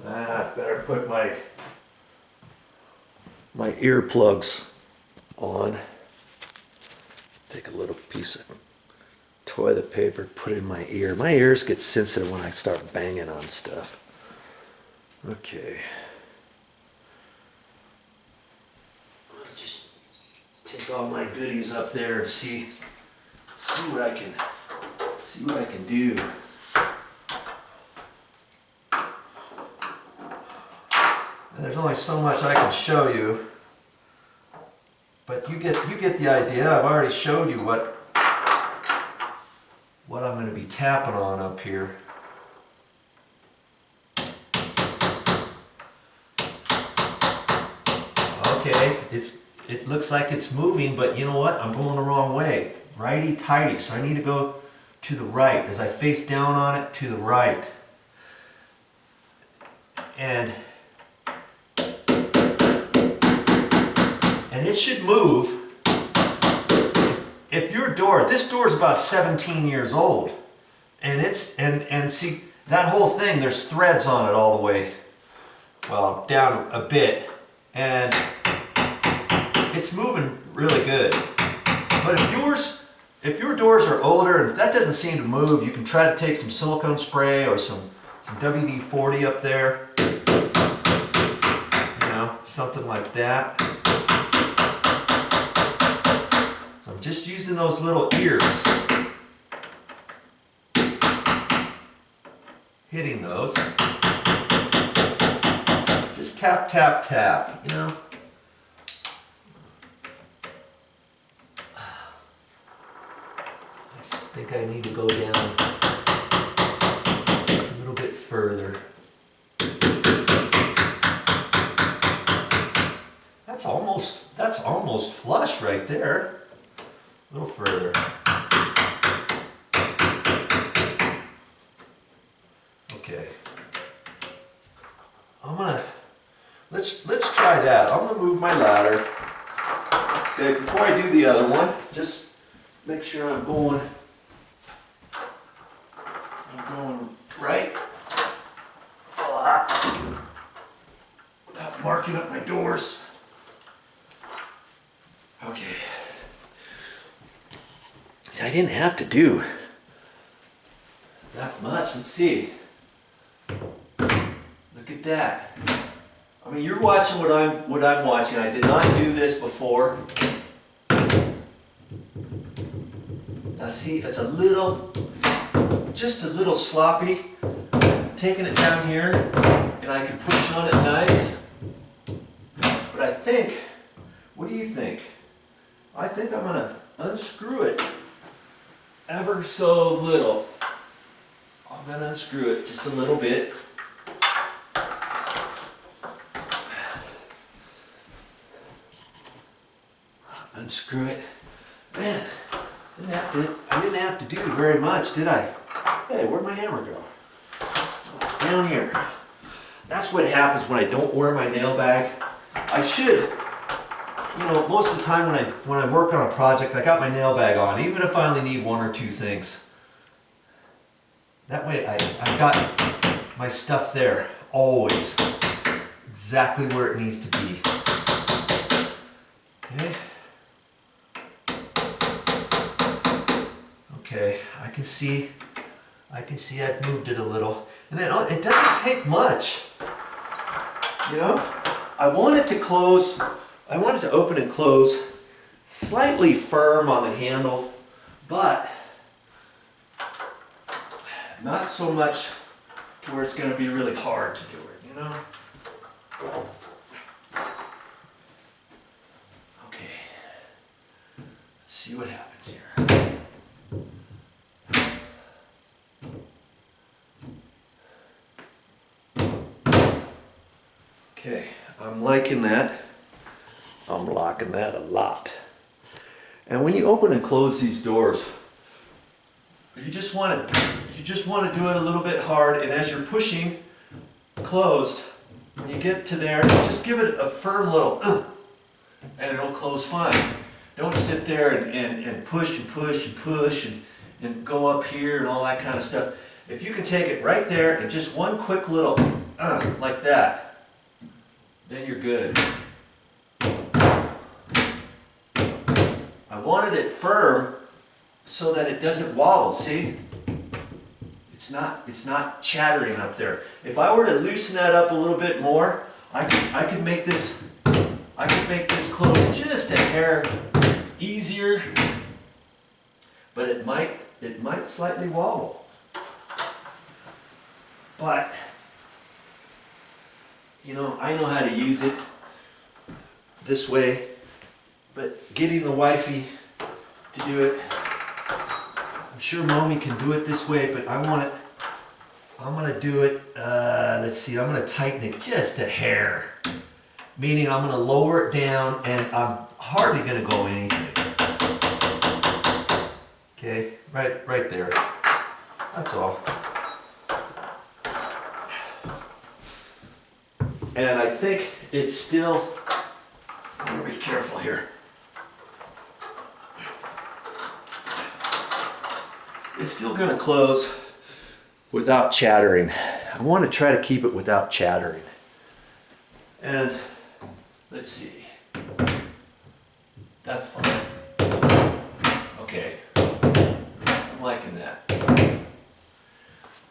I better put my earplugs on. Take a little piece of toilet paper, put it in my ear. My ears get sensitive when I start banging on stuff. Okay. I'll just take all my goodies up there and see what I can do. There's only so much I can show you, but you get the idea. I've already showed you what I'm going to be tapping on up here. Okay, it looks like it's moving, but you know what? I'm going the wrong way. Righty-tighty, so I need to go to the right. As I face down on it, to the right. And it should move. If your door, this door is about 17 years old, and and see that whole thing, there's threads on it all the way, well, down a bit, and it's moving really good. But if your doors are older and if that doesn't seem to move, you can try to take some silicone spray or some WD-40 up there, you know, something like that. So I'm just using those little ears, hitting those. Just tap, tap, tap, you know. I think I need to go down a little bit further. That's almost flush right there. A little further. Okay. Let's try that. I'm gonna move my ladder. Okay, before I do the other one, just make sure I'm going right. Not marking up my doors. Okay. I didn't have to do that much. Let's see. Look at that. I mean, you're watching what I'm watching. I did not do this before. Now see, it's just a little sloppy. Taking it down here, and I can push on it nice. But I think, what do you think? I think I'm gonna unscrew it ever so little. I'm gonna unscrew it just a little bit. Unscrew it. Man, I didn't have to do very much, did I? Hey, where'd my hammer go? Oh, it's down here. That's what happens when I don't wear my nail bag. I should. You know, most of the time when I work on a project, I got my nail bag on, even if I only need one or two things. That way I got my stuff there, always, exactly where it needs to be. Okay. Okay, I can see I've moved it a little. And then it doesn't take much. You know? I want it to open and close slightly firm on the handle, but not so much to where it's going to be really hard to do it, you know? Okay. Let's see what happens here. Okay, I'm liking that. I'm liking that a lot. And when you open and close these doors, you just want to do it a little bit hard, and as you're pushing closed, when you get to there, just give it a firm little and it'll close fine. Don't sit there and push and push and push and go up here and all that kind of stuff. If you can take it right there and just one quick little like that, then you're good. I wanted it firm so that it doesn't wobble, see? It's not chattering up there. If I were to loosen that up a little bit more, I could make this close just a hair easier, but it might slightly wobble. But you know, I know how to use it this way, but getting the wifey to do it, I'm sure mommy can do it this way, but I'm gonna do it, let's see, I'm gonna tighten it just a hair. Meaning I'm gonna lower it down and I'm hardly gonna go anything. Okay, right there. That's all. And I think it's still, I'm gonna be careful here. It's still gonna close without chattering. I want to try to keep it without chattering. And let's see. That's fine. Okay. I'm liking that.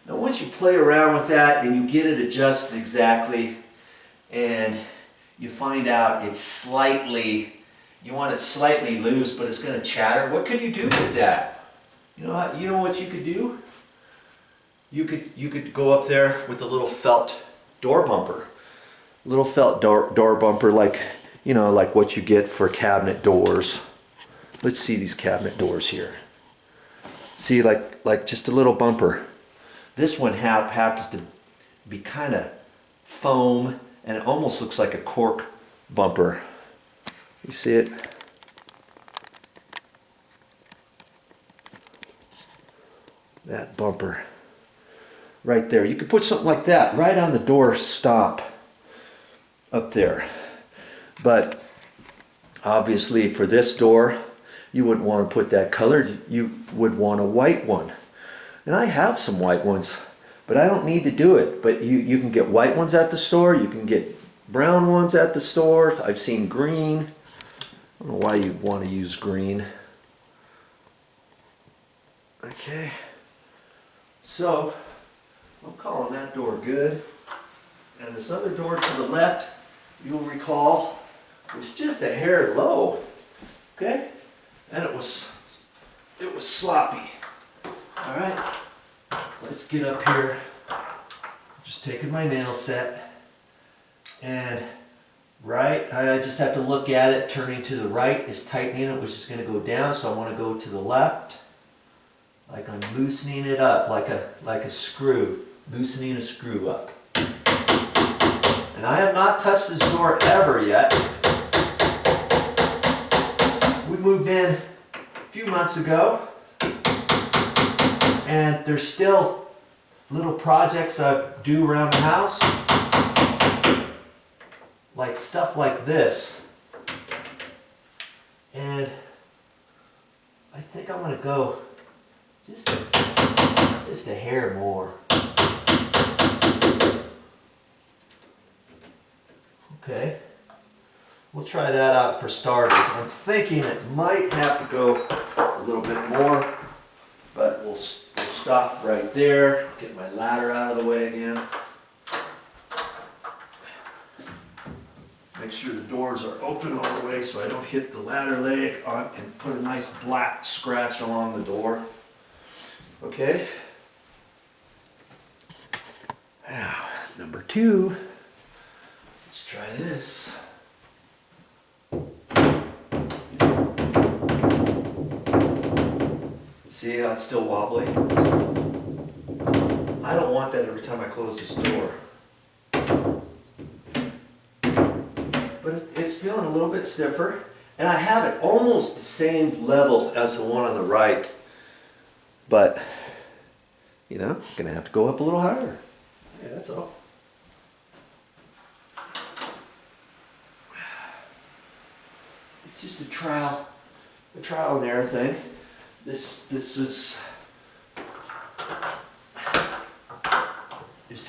Now once you play around with that and you get it adjusted exactly, and you find out it's slightly, you want it slightly loose, but it's going to chatter, what could you do with that? You know what you could do? You could go up there with a little felt door bumper. Little felt door bumper, like, you know, like what you get for cabinet doors. Let's see these cabinet doors here. See, like just a little bumper. This one happens to be kind of foam, and it almost looks like a cork bumper. You see it? That bumper right there. You could put something like that right on the door stop up there. But obviously for this door, you wouldn't want to put that colored. You would want a white one. And I have some white ones, but I don't need to do it. But you can get white ones at the store. You can get brown ones at the store. I've seen green. I don't know why you'd want to use green. Okay. So, I'm calling that door good. And this other door to the left, you'll recall, was just a hair low. Okay? And it was sloppy. All right, let's get up here. Just taking my nail set, and I just have to look at it. Turning to the right is tightening it, which is going to go down. So I want to go to the left, like I'm loosening it up, like a screw, loosening a screw up. And I have not touched this door ever yet. We moved in a few months ago. And there's still little projects I do around the house, like stuff like this. And I think I'm going to go just a hair more. Okay, we'll try that out for starters. I'm thinking it might have to go a little bit more, but we'll stop right there. Get my ladder out of the way again. Make sure the doors are open all the way so I don't hit the ladder leg on and put a nice black scratch along the door. Okay. Now, number 2. Let's try this. See how it's still wobbly? I don't want that every time I close this door. But it's feeling a little bit stiffer. And I have it almost the same level as the one on the right. But, you know, I'm going to have to go up a little higher. Yeah, that's all. It's just a trial and error thing. This is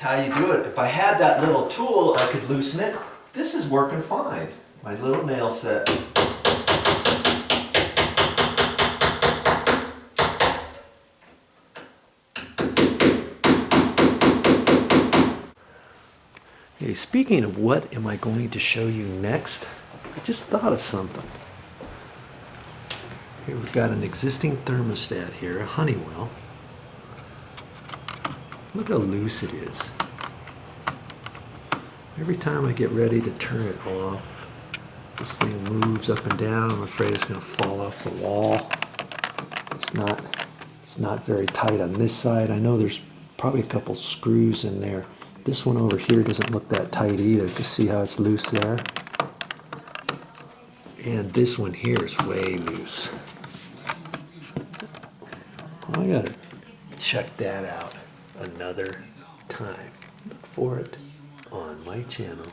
how you do it. If I had that little tool, I could loosen it. This is working fine. My little nail set. Hey, speaking of what am I going to show you next, I just thought of something. Here we've got an existing thermostat here, a Honeywell. Look how loose it is. Every time I get ready to turn it off, this thing moves up and down. I'm afraid it's going to fall off the wall. It's not very tight on this side. I know there's probably a couple screws in there. This one over here doesn't look that tight either. You can see how it's loose there. And this one here is way loose. Well, I gotta check that out another time. Look for it on my channel.